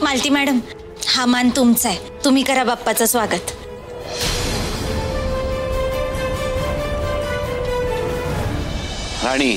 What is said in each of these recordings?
Malati madam, हा मान तुमचा आहे, तुम्ही करा बाप्पाचं स्वागत. राणी,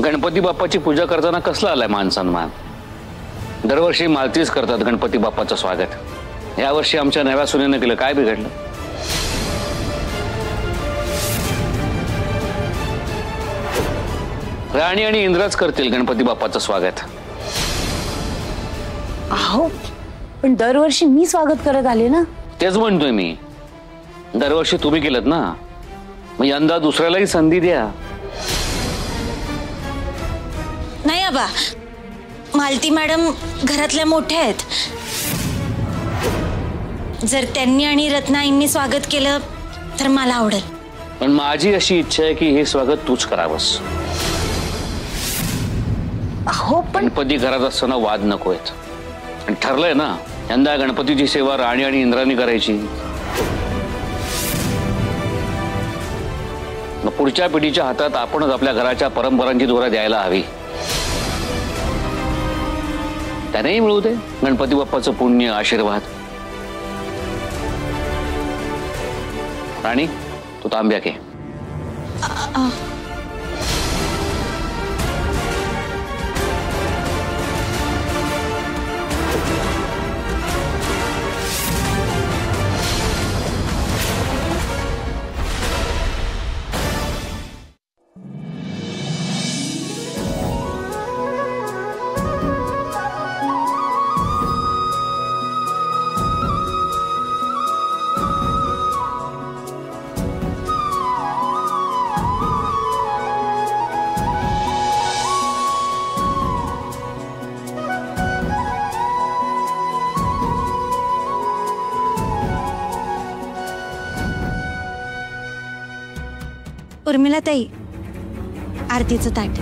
गणपती बाप्पाची पूजा करताना कसला आलाय मान सन्मान? दरवर्षी मालतीच करतात गणपती बाप्पाचं स्वागत. यावर्षी आमच्या नव्या सुनेनं केलं, काय बिघडलं? राणी आणि इंद्रच करतील गणपती बाप्पाचं स्वागत. अहो पण दरवर्षी मी स्वागत करत आले ना. तेच म्हणतोय मी, दरवर्षी तुम्ही केलं ना, मग यंदा दुसऱ्यालाही संधी द्या. नाही आबा, मालती मॅडम घरातल्या मोठ्या आहेत. जर त्यांनी आणि रत्नाईंनी स्वागत केलं तर मला आवडेल. पण माझी अशी इच्छा आहे की हे स्वागत तूच करावंस. अहो पण गणपती घरात असताना वाद नकोयत. आणि ठरलंय ना, यंदा गणपतीची सेवा राणी आणि इंद्राणी करायची. मग पुढच्या पिढीच्या हातात आपणच आपल्या घराच्या परंपरांची दोरा द्यायला हवी. त्यानेही मिळू दे गणपती बाप्पाचं पुण्य, आशीर्वाद. राणी, तू तांब्या घे. उर्मिला ताई, आरतीचं ताट.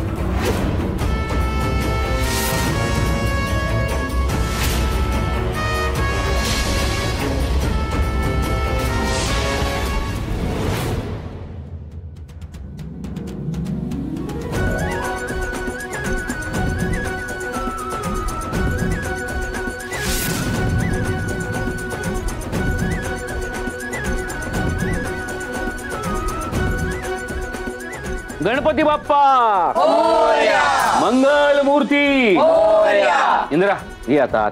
गणपती बाप्पा मोरया, मंगल मूर्ती मोरया. इंद्रा, ये आता आत.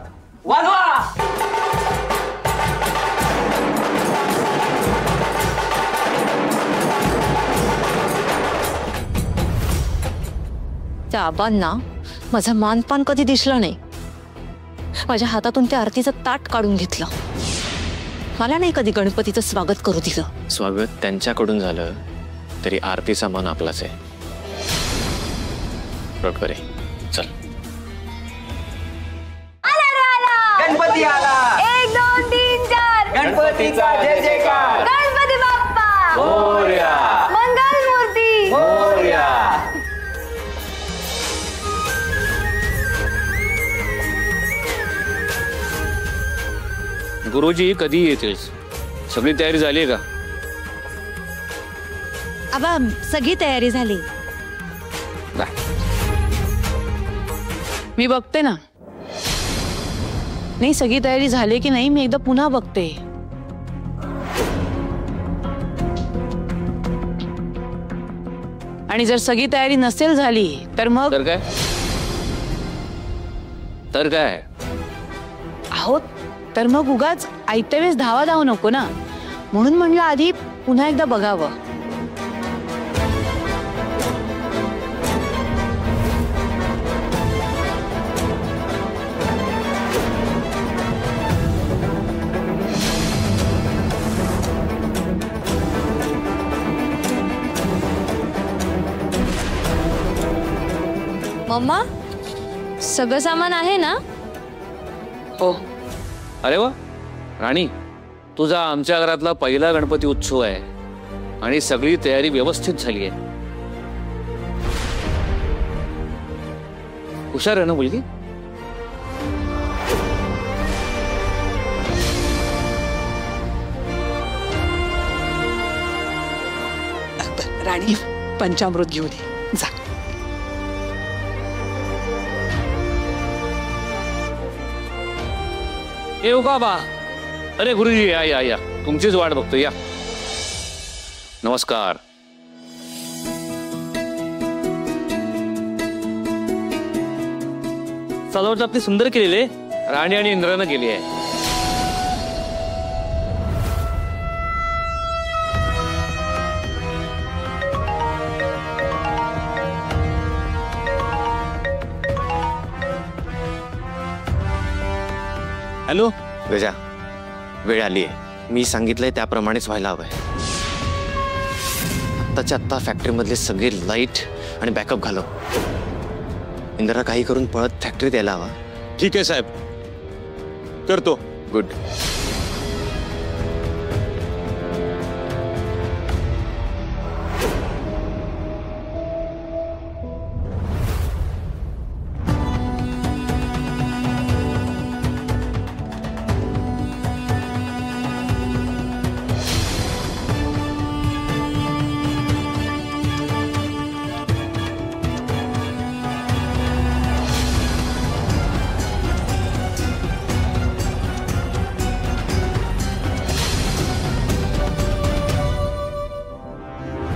त्या आबांना माझं मानपान कधी दिसलं नाही. माझ्या हातातून त्या आरतीचं ताट काढून घेतलं. मला नाही कधी गणपतीचं स्वागत करू दिलं. स्वागत त्यांच्याकडून झालं तरी आरतीचा मन आपलाच आहे. बरोबर आहे. चल. गणपती आला. 1 2 3 4 गणपतीचा जय जयकार. गणपती बाप्पा मोरया, मंगल मूर्ती मोरया. गुरुजी कधी येतील? सगळी तयारी झाली आहे का? आबा, सगळी तयारी झाली. मी बघते ना. नाही, सगळी तयारी झाली की नाही मी एकदा पुन्हा बघते. आणि जर सगळी तयारी नसेल झाली तर मग तर काय आहोत, तर मग उगाच आयत्या वेळेस धावा धावू नको ना. म्हणून म्हणलं आधी पुन्हा एकदा बघावं. मम्मा, सगळं सामान आहे ना? हो. अरे वा राणी, तुझा आमच्या घरातला पहिला गणपती उत्सव आहे आणि सगळी तयारी व्यवस्थित झाली आहे. हुशार आहे ना मुलगी? राणी, पंचामृत घेऊन ये जा. येऊ का बा? अरे गुरुजी या या या, तुमचीच वाट बघतो या. नमस्कार. सजावट आपली सुंदर केलेली आहे. राणी आणि इंद्रानं केली आहे. हॅलो गजा, वेळ आली आहे. मी सांगितलंय त्याप्रमाणेच व्हायला हवंय. आत्ताच्या आत्ता फॅक्टरीमधले सगळे लाईट आणि बॅकअप घालव. इंदिरा काही करून पळत फॅक्टरीत यायला हवा. ठीक आहे साहेब, करतो. गुड.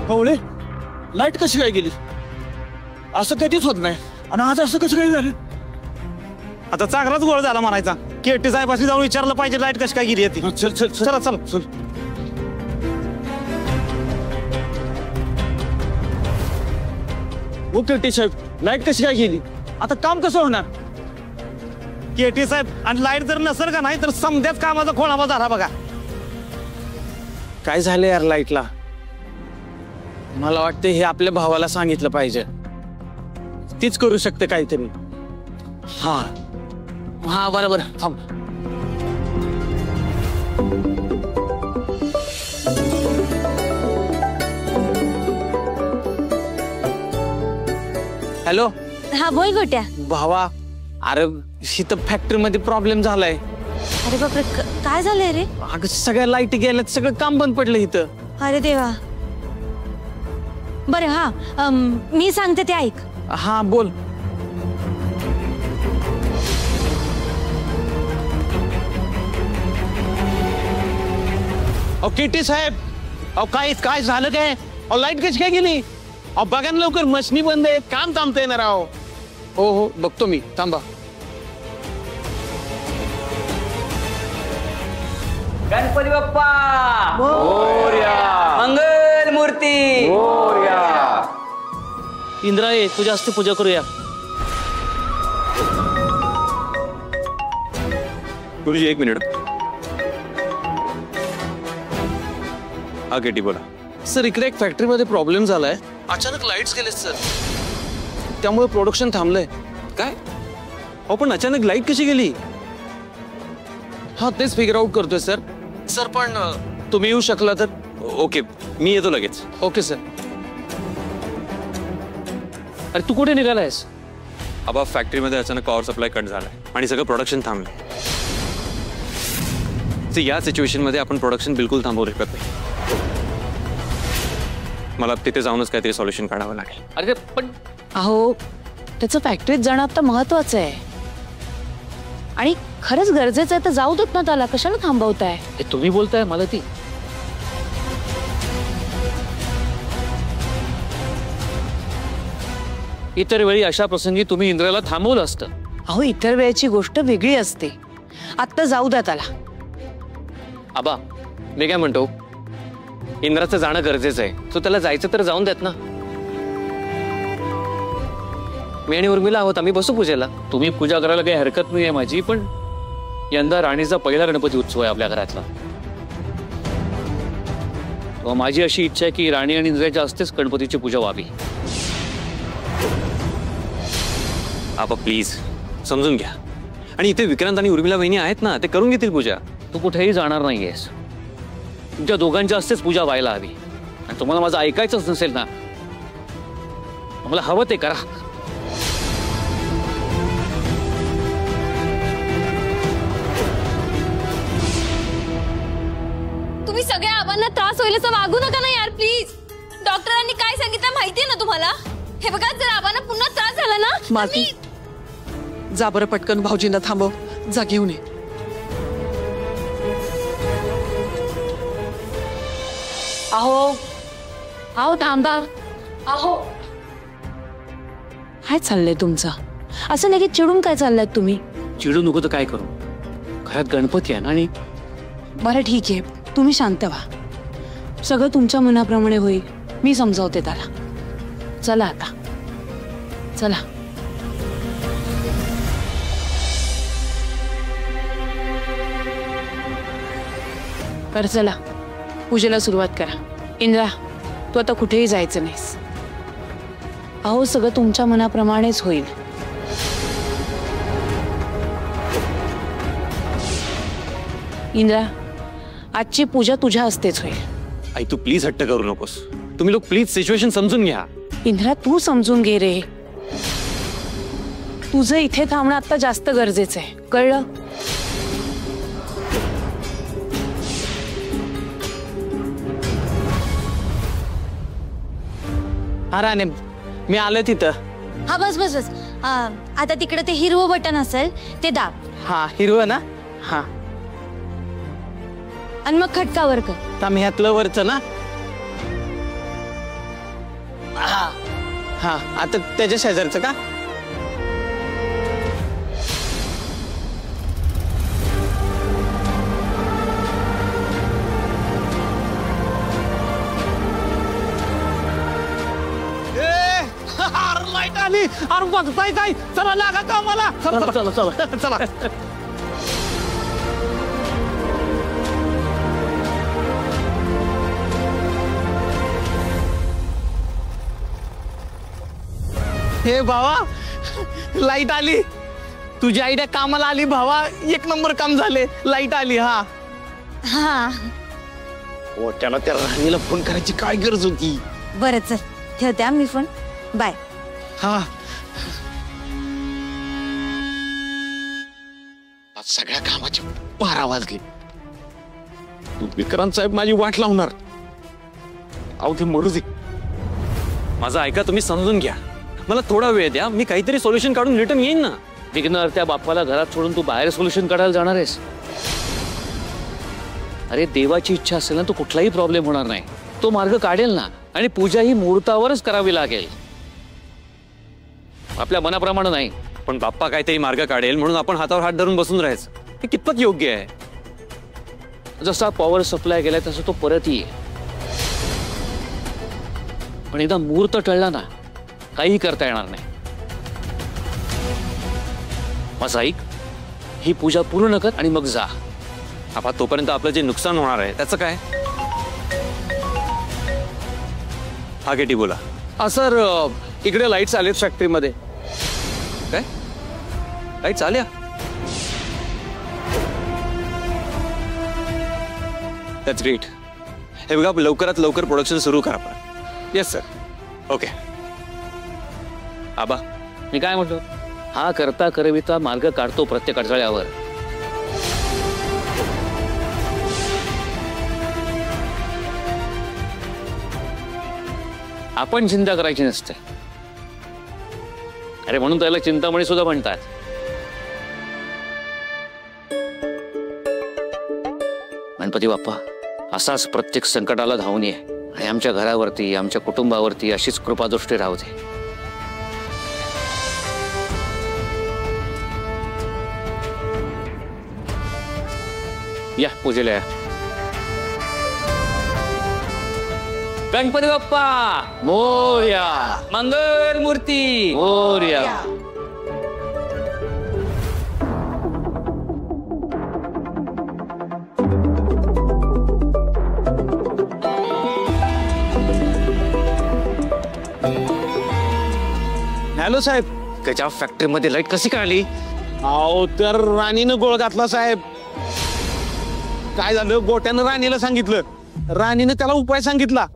कवळे, लाईट कशी काय गेली? असं कधीच होत नाही, आणि आज असं कसं काय झालं? आता चांगलाच गोळ झाला म्हणायचा. केटी साहेबांनी जाऊन विचारलं पाहिजे लाईट कशी काय गेली ती. चल चल चला चल चल. ओ केटी साहेब, लाईट कशी काय गेली? आता काम कसं होणार? केटी साहेब, आणि लाईट जर नसेल का नाही तर समध्याच कामाचा खोळावा झाला बघा. काय झालं यार लाईटला? मला वाटतं हे आपल्या भावाला सांगितलं पाहिजे. तीच करू शकते काहीतरी. हा हा बरोबर. थांब. हॅलो. हा बोल गोट्या. भावा, अरे इथं फॅक्टरी मध्ये प्रॉब्लेम झालाय. अरे बापरे, काय झालंय रे? अगं सगळ्या लाईट गेल्यात, सगळं काम बंद पडलं इथं. अरे देवा. बरं हा, मी सांगते ते ऐक. हा बोल. अहो केटी साहेब, अहो काय झालं काय? अहो लाईट कशी काय गेली? अहो बघा ना लवकर, मशनी बंद आहे, काम थांबता येणार. अहो हो हो बघतो मी, थांबा. गणपती बाप्पा मोरया. मंगल मूर्ती मोरया. इंद्रा ये, तुझ्या हस्ते पूजा करूया. गुरुजी एक मिनिट. हा केटी बोला. सर इकडे एक फॅक्टरीमध्ये प्रॉब्लेम झालाय. अचानक लाईट्स गेले सर, त्यामुळे प्रोडक्शन थांबलंय. काय? अहो पण अचानक लाईट कशी गेली? हा तेच फिगर आउट करतोय सर. सर पण तुम्ही येऊ शकला तर. ओके, मी येतो लगेच. Okay sir. अरे तू कुठे निघालायस? आबा फॅक्टरीमध्ये अचानक पॉवर सप्लाय कट झालाय आणि सगळं प्रोडक्शन थांबलंय. या सिच्युएशन मध्ये आपण प्रोडक्शन बिलकुल थांबवू शकत नाही. मला तिथे जाऊनच काहीतरी सॉल्युशन काढावं लागेल. अरे पण अहो, त्याचं फॅक्टरीत जाणं आता महत्वाचं आहे. आणि खरंच गरजेचं आहे तर जाऊ देत ना त्याला. कशाला थांबवताय? हे तुम्ही बोलताय मला ती. इतर वेळी अशा प्रसंगी तुम्ही इंद्राला थांबवलं असतं. अहो इतर वेळेची गोष्ट वेगळी असते. आत्ता जाऊ द्या त्याला. आबा मी काय म्हणतो, इंद्राचं जाणं गरजेचं आहे. तो त्याला जायचं तर जाऊन देत ना. मी आणि उर्मिला आहोत, आम्ही बसू पूजेला. तुम्ही पूजा करायला काही हरकत नाहीये माझी, पण यंदा राणीचा पहिला गणपती उत्सव आहे आपल्या घरातला. माझी अशी इच्छा आहे की राणी आणि इंद्राच्या हस्तेच गणपतीची पूजा व्हावी. आबा प्लीज समजून घ्या. आणि इथे विक्रांत आणि उर्मिला वहिनी आहेत ना, ते करून घेतील पूजा. तू कुठेही जाणार नाहीयेस. तुमच्या दोघांच्या हस्तेच पूजा व्हायला हवी. आणि तुम्हाला माझं ऐकायचंच नसेल ना, मला हवं ते करा. तुम्ही सगळ्या आबांना त्रास होईल असं वागू नका ना यार, प्लीज. डॉक्टरांनी काय सांगितलं माहितीये ना तुम्हाला? हे बघा, जर आबांना पुन्हा त्रास झाला ना. मालती, जा बरं पटकन भाऊजींना थांबव. जा घेऊन ये. अहो अहो थांबा. अहो काय चाललंय तुमचं? असं लगेच चिडून काय चाललाय तुम्ही? चिडू नको तर काय करू? घरात गणपती आहे ना. आणि बरं ठीक आहे, तुम्ही शांत व्हा. सगळं तुमच्या मनाप्रमाणे होईल. मी समजावते त्याला. चला आता, चला. बरं चला, पूजेला सुरुवात करा. इंद्रा, तू आता कुठेही जायचं नाहीस. अहो सगळं तुमच्या मनाप्रमाणेच होईल. इंद्रा, आजची पूजा तुझ्या हस्तेच होईल. आई तू प्लीज हट्ट करू नकोस. तुम्ही लोक प्लीज सिच्युएशन समजून घ्या. इंद्रा, तू समजून घे रे. तुझं इथे थांबणं आता जास्त गरजेचं आहे, कळलं? हा राणे, मी आलो तिथं. हा बस बस बस. आता तिकडे ते हिरवं बटन असेल ते दाब हा हिरवं ना. हा आणि मग खटकावर कर. तर ह्यातलं वरचं ना. हा आता त्याच्या शेजारचं का? लाईट आली. अरे बघताय काय? चला लागा कामाला. चला चला चला चला. हे भावा, लाईट आली. तुझी आयडिया कामाला आली भावा. एक नंबर काम झाले. लाईट आली. हा हा ओ, त्याला त्या राणीला फोन करायची काय गरज होती? बरं चल, ठेवते हा मी फोन. बाय. हा आज सगळ्या कामाचे 12 वाजले. विक्रांत साहेब माझी वाट लावणार. अहो ते मरू दे. माझं ऐका, तुम्ही समजून घ्या. मला थोडा वेळ द्या. मी काहीतरी सोल्युशन काढून रिटर्न येईन ना. विघ्नर, त्या बाप्पाला घरात सोडून तू बाहेर सोल्युशन काढायला जाणार आहेस? अरे देवाची इच्छा असेल ना, तो कुठलाही प्रॉब्लेम होणार नाही. तो मार्ग काढेल ना. आणि पूजा ही मुहूर्तावरच करावी लागेल, आपल्या मनाप्रमाणे नाही. पण बाप्पा काहीतरी मार्ग काढेल म्हणून आपण हातावर हात धरून बसून राहायचं, हे कितपत योग्य आहे? जसा पॉवर सप्लाय गेलाय तसं तो परत येईल. पण एकदा मुहूर्त टळला ना, काही करता येणार नाही. माझं ऐक, ही पूजा पूर्ण कर आणि मग जा. आपण तोपर्यंत आपलं जे नुकसान होणार आहे त्याचं काय? हा केटी बोला. सर, इकडे लाईट्स आलेत फॅक्टरीमध्ये. काय लाईट्स आल्या? That's great. हे बघा, लवकरात लवकर प्रोडक्शन सुरू करा. Yes sir. ओके. आबा, मी काय म्हणतो, हा करता करविता मार्ग काढतो प्रत्येक अडथळ्यावर. आपण चिंता करायची नसते. अरे म्हणून त्याला चिंतामणी सुद्धा म्हणतात. गणपती बाप्पा, असाच प्रत्येक संकटाला धावून ये आणि आमच्या घरावरती, आमच्या कुटुंबावरती अशीच कृपादृष्टी राहू दे. या पूजेला या. गणपती बाप्पा मोरया. मंगल मूर्ती मोरया. हॅलो साहेब. त्याच्या फॅक्टरीमध्ये लाईट कशी काय आली? अहो, तर राणीनं गोळ घातला साहेब. काय झालं, गोट्यानं राणीला सांगितलं. राणीनं त्याला उपाय सांगितला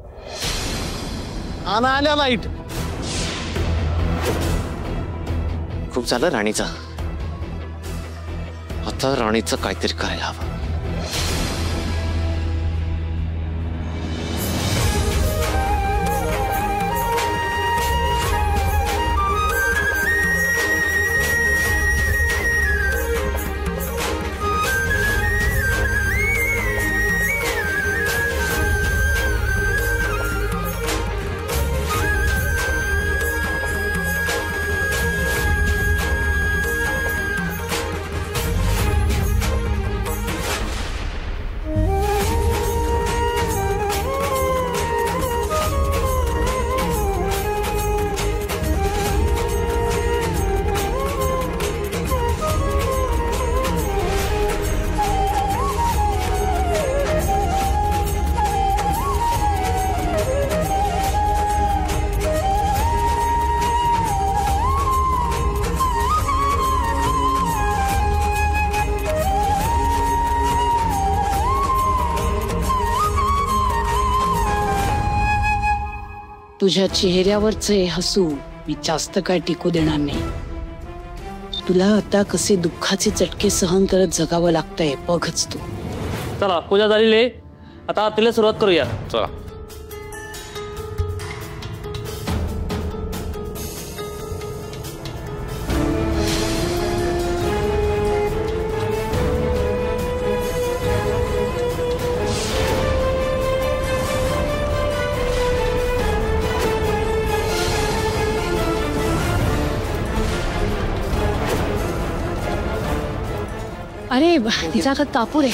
आणि आल्या लाईट. खूप झालं राणीचा. आता राणीचं काहीतरी करायला हवं. तुझ्या चेहऱ्यावरचे हसू मी जास्त काय टिकू देणार नाही. तुला आता कसे दुःखाचे चटके सहन करत जगावं लागतंय बघच तू. चला पूजा झालेली आहे, आता आरतीला सुरुवात करूया. चला. अरे तिचा हातात कापूर आहे.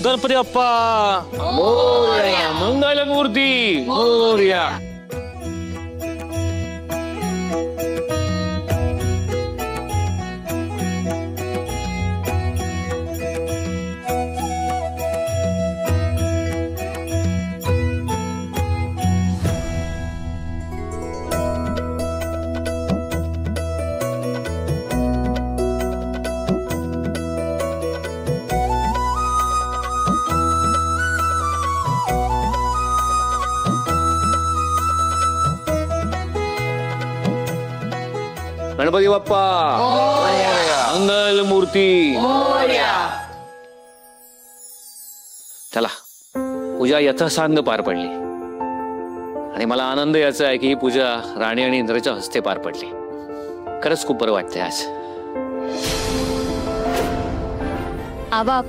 गणपती बाप्पा मोरया. मंगल मूर्ती मोरया. गणपती बाप्पा मंगल मूर्ती. चला, पूजा यथासांग पार पडली आणि मला आनंद याचा आहे की ही पूजा राणी आणि इंद्रच्या हस्ते पार पडली. खरंच खूप बरं वाटतंय आज. आबा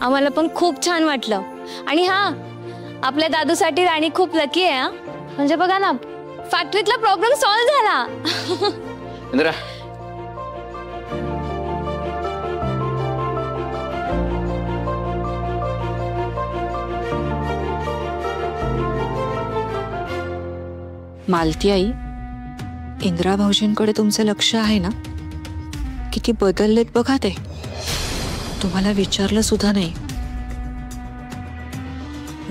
आम्हाला पण खूप छान वाटलं. आणि हा, आपल्या दादूसाठी राणी खूप लकी आहे. हा म्हणजे बघा ना, फॅक्टरीतला प्रॉब्लेम सॉल्व्ह झाला. इंद्रा, मालती आई, इंदिरा भाऊजींकडे तुमचं लक्ष आहे ना? किती बदललेत बघा ते. तुम्हाला विचारलं सुद्धा नाही.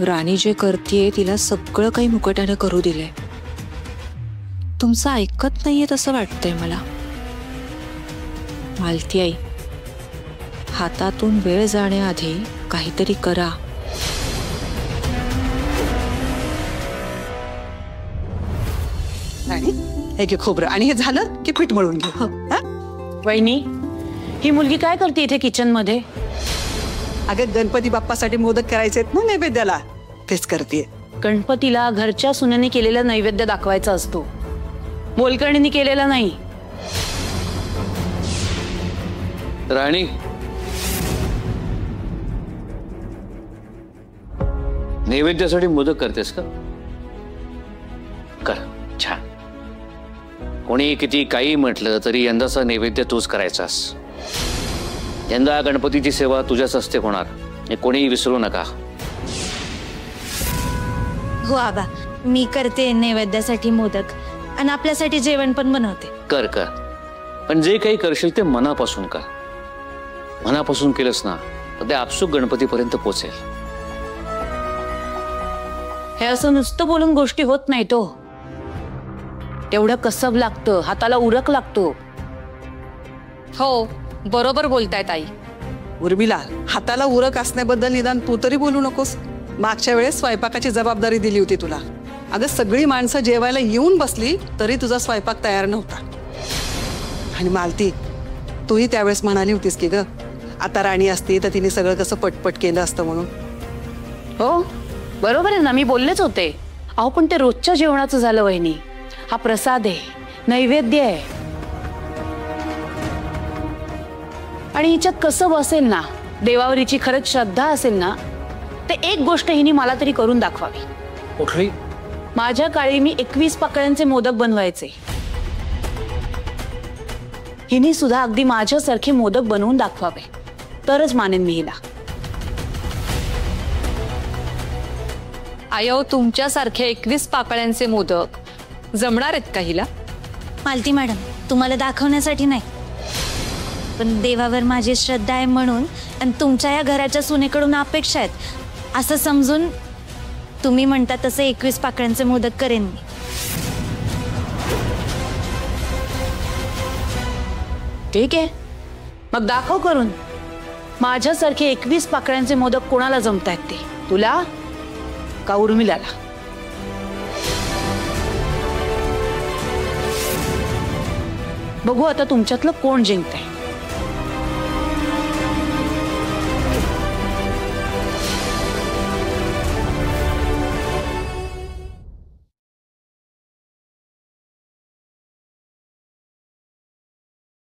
राणी जे करतेय तिला सगळं काही मुकट्यानं करू दिलंय. तुमचं ऐकत नाहीये तसं वाटतंय मला. मालती आई, हातातून वेळ जाण्याआधी काहीतरी करा. राणी, हे घे खोबरं आणि हे झालं की पीठ मळून घे. वहिनी, ही मुलगी काय करते इथे किचन मध्ये? अगं गणपती बाप्पासाठी मोदक करायचे आहेत ना नैवेद्याला, तेच करते. गणपतीला घरच्या सुनेने केलेला नैवेद्य दाखवायचा असतो, मोलकर्णीने केलेला नाही. राणी, नैवेद्यासाठी मोदक करतेस का? कर, छान. कोणी किती काही म्हटलं तरी यंदाचा नैवेद्य तूच करायचास. यंदा गणपतीची सेवा तुझ्याच हस्ते होणार, हे कोणीही विसरू नका. हो आबा, मी करते नैवेद्यासाठी मोदक आणि आपल्यासाठी जेवण पण बनवते. कर कर, पण जे काही करशील ते मनापासून कर. मनापासून केलंस ना तर ते आपसूक गणपतीपर्यंत पोचेल. हे असं नुसतं बोलून गोष्टी होत नाही. तो तेवढं कसब लागतं, हाताला उरक लागतो. हो, बरोबर बोलतायत आई. उर्मिला, हाताला उरक असण्याबद्दल निदान तू तरी बोलू नकोस. मागच्या वेळेस स्वयंपाकाची जबाबदारी दिली होती तुला. अगं सगळी माणसं जेवायला येऊन बसली तरी तुझा स्वयंपाक तयार नव्हता. आणि मालती, तूही त्यावेळेस म्हणाली होतीस की ग, आता राणी असती तर तिने सगळं कसं पटपट केलं असतं म्हणून. हो बरोबर आहे ना, मी बोललेच होते. अहो पण ते रोजच्या जेवणाचं झालं वहिनी. हा प्रसाद आहे, नैवेद्य आहे. आणि हिच्यात कसं बसेल ना, देवावर हिची खरंच श्रद्धा असेल ना, ते एक गोष्ट हिने मला तरी करून दाखवावी. कुठली? माझ्या काळी मी 21 पाकळ्यांचे मोदक बनवायचे. हिने सुद्धा अगदी माझ्यासारखे मोदक बनवून दाखवावे, तरच मानेन मी हिला. आयो, तुमच्यासारखे 21 पाकळ्यांचे मोदक जमणार आहेत का हिला? मालती मॅडम, तुम्हाला दाखवण्यासाठी नाही, पण देवावर माझी श्रद्धा आहे म्हणून आणि तुमच्या या घराच्या सुनेकडून अपेक्षा आहेत असं समजून तुम्ही म्हणता तसे 21 पाकळ्यांचे मोदक करेन मी. ठीक आहे, मग दाखव करून. माझ्यासारखे 21 पाकळ्यांचे मोदक कोणाला जमतायत ते? तुला का उर्मिलाला? बघू आता तुमच्यातलं कोण जिंकतंय.